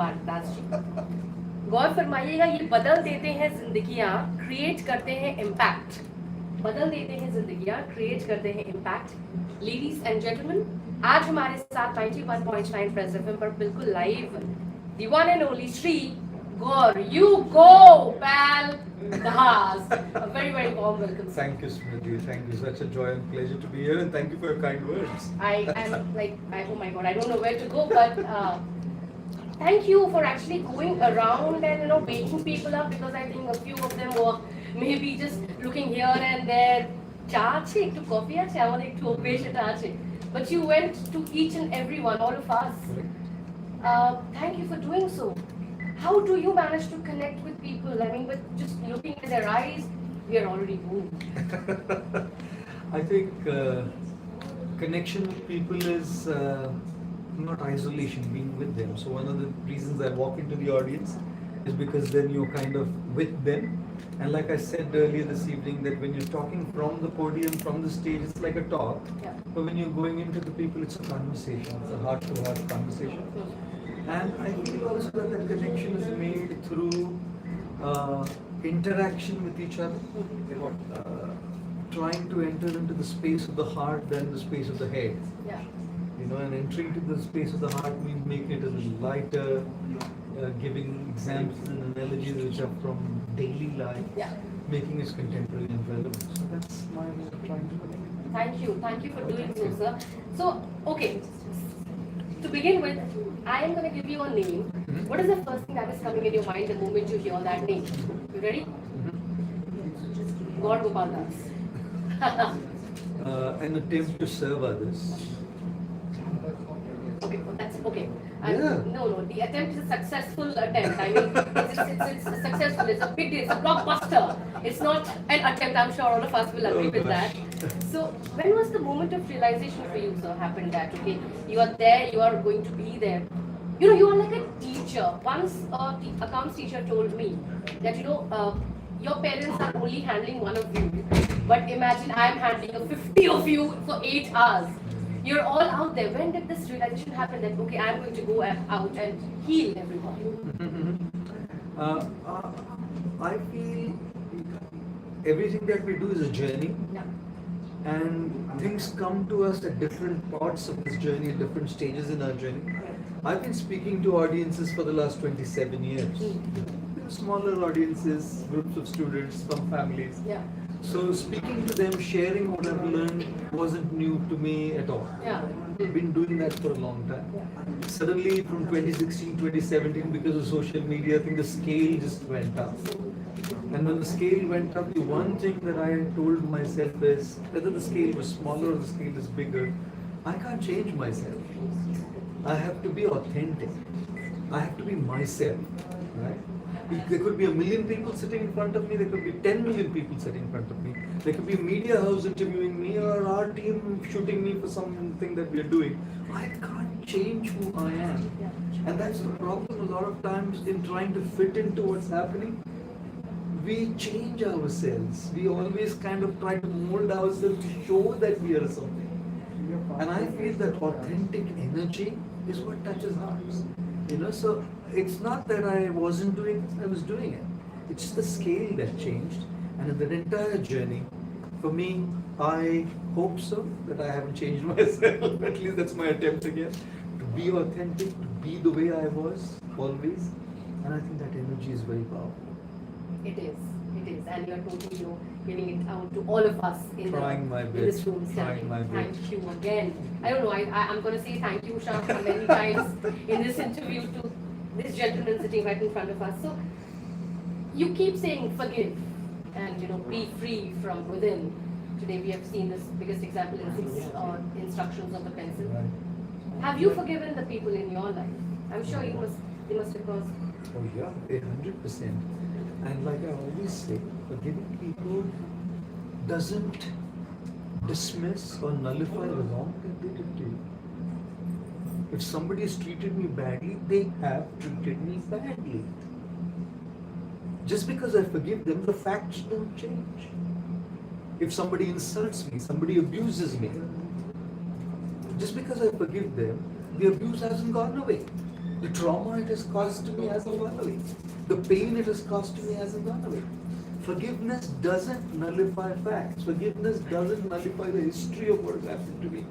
fantastic. गौर फरमाइएगा, ये बदल देते हैं जिंदगियां, क्रिएट करते हैं इम्पैक्ट. बदल देते हैं जिंदगियां, क्रिएट करते हैं इम्पैक्ट. लेडीज एंड जेंटलमैन, आज हमारे साथ 91.9 प्रेस एफएम पर बिल्कुल live the one and only Shri Gaur. You go, pal. Das. A very, very warm welcome. Thank you, Smriti. Thank you. Such a joy and pleasure to be here, and thank you for your kind words. I am like, oh my God, I don't know where to go, but thank you for actually going around and waking people up, because I think a few of them were maybe just looking here and there. Cha ache, ekটু coffee ache, আমাদের একটু অভ্যেস এটা আছে. But you went to each and every one, all of us. Thank you for doing so. How do you manage to connect with people? I mean, but just looking at their eyes, we are already moved. I think connection with people is not isolation, being with them. So one of the reasons I walk into the audience is because then you're kind of with them. And like I said earlier this evening, that when you're talking from the podium, from the stage, it's like a talk. Yeah. But when you're going into the people, it's a conversation. It's a heart-to-heart conversation. And I feel also that the connection is made through interaction with each other, trying to enter into the space of the heart than the space of the head. Yeah. And entering to the space of the heart means making it a little lighter, giving examples and analogies which are from daily life, Yeah. making it contemporary and relevant. So that's my way of trying to connect. Thank you for doing so, sir. So, okay, to begin with, I am going to give you a name. What is the first thing that is coming in your mind the moment you hear that name? You ready? Gaur Gopal Das. An attempt to serve others. Okay, that's okay. Yeah. No, the attempt is a successful attempt. I mean, it's successful. It's a big deal. It's a blockbuster. It's not an attempt. I'm sure all of us will agree with that. So, when was the moment of realization for you, sir, happened that, okay, you are there, you are going to be there? You are like a teacher. Once accounts teacher told me that, your parents are only handling one of you. But imagine I'm handling 50 of you for 8 hours. You're all out there. When did this realization happen that, okay, I'm going to go out and heal everyone? I feel everything that we do is a journey. Yeah. And things come to us at different parts of this journey, at different stages in our journey. I've been speaking to audiences for the last 27 years. Smaller audiences, groups of students, some families. Yeah. So speaking to them, sharing what I've learned wasn't new to me at all. Yeah. I've been doing that for a long time. Yeah. Suddenly from 2016, 2017, because of social media, I think the scale just went up. And when the scale went up, the one thing that I told myself is, whether the scale was smaller or the scale is bigger, I can't change myself. I have to be authentic. I have to be myself, right? There could be 1 million people sitting in front of me, there could be 10 million people sitting in front of me. There could be a media house interviewing me, or our team shooting me for something that we are doing. I can't change who I am. And that's the problem a lot of times in trying to fit into what's happening. We change ourselves. We always kind of try to mold ourselves to show that we are something. And I feel that authentic energy is what touches hearts. So it's not that I wasn't doing it, I was doing it. It's just the scale that changed. And in that entire journey, for me, I hope so that I haven't changed myself. At least that's my attempt again. To be authentic, to be the way I was always. And I think that energy is very powerful. It is. And you're totally, giving it out to all of us in this room standing. Thank you again. I don't know, I'm going to say thank you, Shah, many times in this interview to this gentleman sitting right in front of us. So, you keep saying forgive and, be free from within. Today we have seen this biggest example in 6 instructions of the pencil. Right. Have you forgiven the people in your life? I'm sure they must have caused. Oh yeah, 100%. And like I always say, forgiving people doesn't dismiss or nullify the wrong that they did to you. If somebody has treated me badly, they have treated me badly. Just because I forgive them, the facts don't change. If somebody insults me, somebody abuses me, just because I forgive them, the abuse hasn't gone away. The trauma it has caused to me hasn't gone away. The pain it has caused to me hasn't gone away. Forgiveness doesn't nullify facts. Forgiveness doesn't nullify the history of what has happened to me.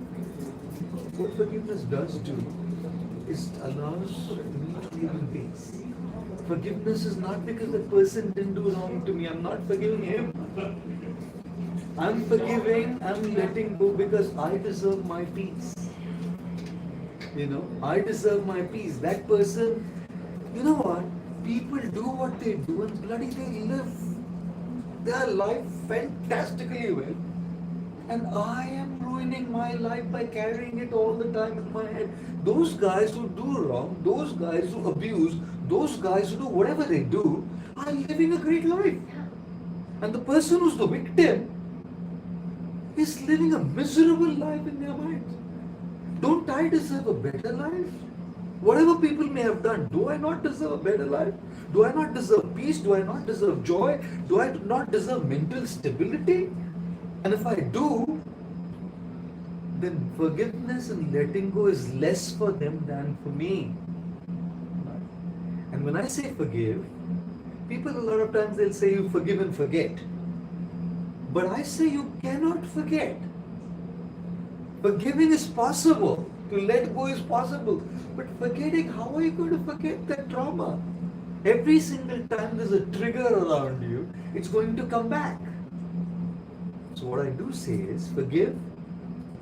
What forgiveness does do is allows me to live in peace. Forgiveness is not because the person didn't do wrong to me. I'm not forgiving him. I'm forgiving, I'm letting go because I deserve my peace. I deserve my peace. That person, you know what? People do what they do and bloody they live their life fantastically well. And I am ruining my life by carrying it all the time in my head. Those guys who do wrong, those guys who abuse, those guys who do whatever they do are living a great life. And the person who's the victim is living a miserable life in their minds. Don't I deserve a better life? Whatever people may have done, do I not deserve a better life? Do I not deserve peace? Do I not deserve joy? Do I not deserve mental stability? And if I do, then forgiveness and letting go is less for them than for me. And when I say forgive, people a lot of times they'll say you forgive and forget. But I say you cannot forget. Forgiving is possible. To let go is possible. But forgetting, how are you going to forget that trauma? Every single time there's a trigger around you, it's going to come back. So what I do say is, forgive.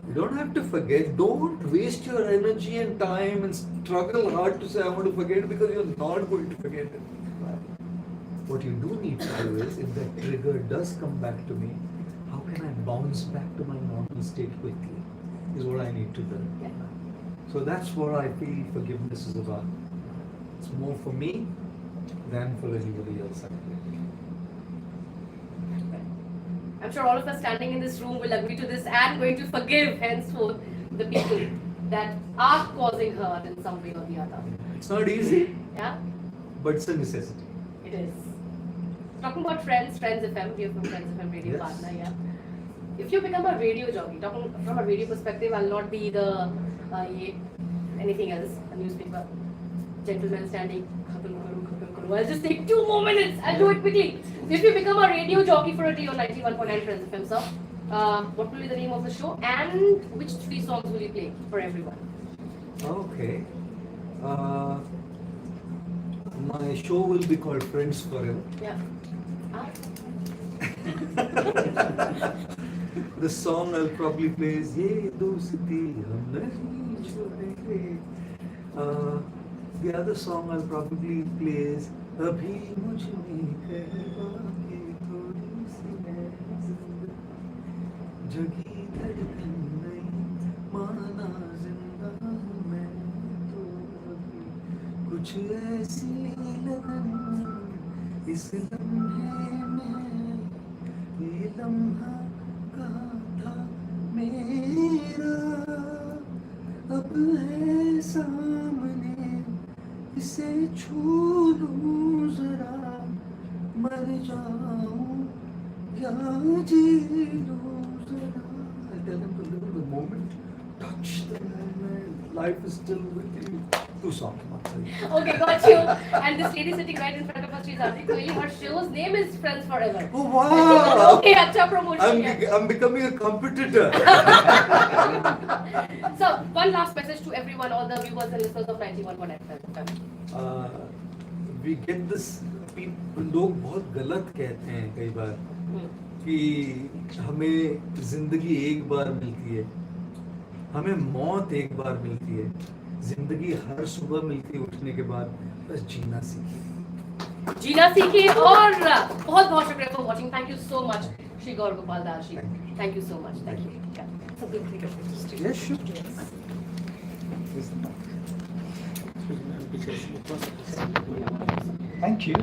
You don't have to forget. Don't waste your energy and time and struggle hard to say I want to forget it, because you're not going to forget it. What you do need to do is, if that trigger does come back to me, how can I bounce back to my normal state quickly? Is what I need to do. Yeah. So that's what I feel forgiveness is about. It's more for me than for anybody else. I'm sure all of us standing in this room will agree to this and going to forgive henceforth the people that are causing hurt in some way or the other. It's not easy, Yeah, but it's a necessity. it is. Talking about Friends FM, we are from Friends FM radio Yes. partner, yeah. If you become a radio jockey, talking from a radio perspective, I'll not be the anything else, a newspaper, gentleman standing, I'll just take 2 more minutes, I'll do it quickly. If you become a radio jockey for a day on 91.9 Friends FM, sir, what will be the name of the show and which 3 songs will you play for everyone? Okay. My show will be called Friends Forever. Yeah. Ah. The song I'll probably play is Ye Dosti Hum Nahi Chhodenge. The other song I'll probably play is Abhi Mujh Mein Hai Baaki Thodi Si Hai Zindagi Jagi Dhadkan Nahi Mana Zinda Hu Main To Abhi Kuch Aisi Lagan Is Lamhe Mein Ye Lamha Kaha Tha Mera Ab Hai Samne इसे छू लूं जरा मर जाऊं या जी लूं जरा. I tell them to live in the moment, touch the moment, life is still with you. 2 songs, not 3. Okay, got you. And this lady sitting right in front of us, she's Arti Kohli. Her show's name is Friends Forever. Oh wow! Okay, acha promotion. I'm becoming a competitor. So, one last message to everyone, all the viewers and listeners of 91.9 Friends FM. We get this. लोग बहुत गलत कहते हैं कई बार कि हमें जिंदगी एक बार मिलती है, हमें मौत एक बार मिलती है, जिंदगी हर सुबह मिलती है उठने के बाद. बस जीना सीखिए. जीना सीखिए और बहुत बहुत शुक्रिया for watching. Thank you so much, Shri Gaur Gopal Dashi. Thank you so much. Thank you. Yeah. It's a good thing. Yes, sure. Thank you.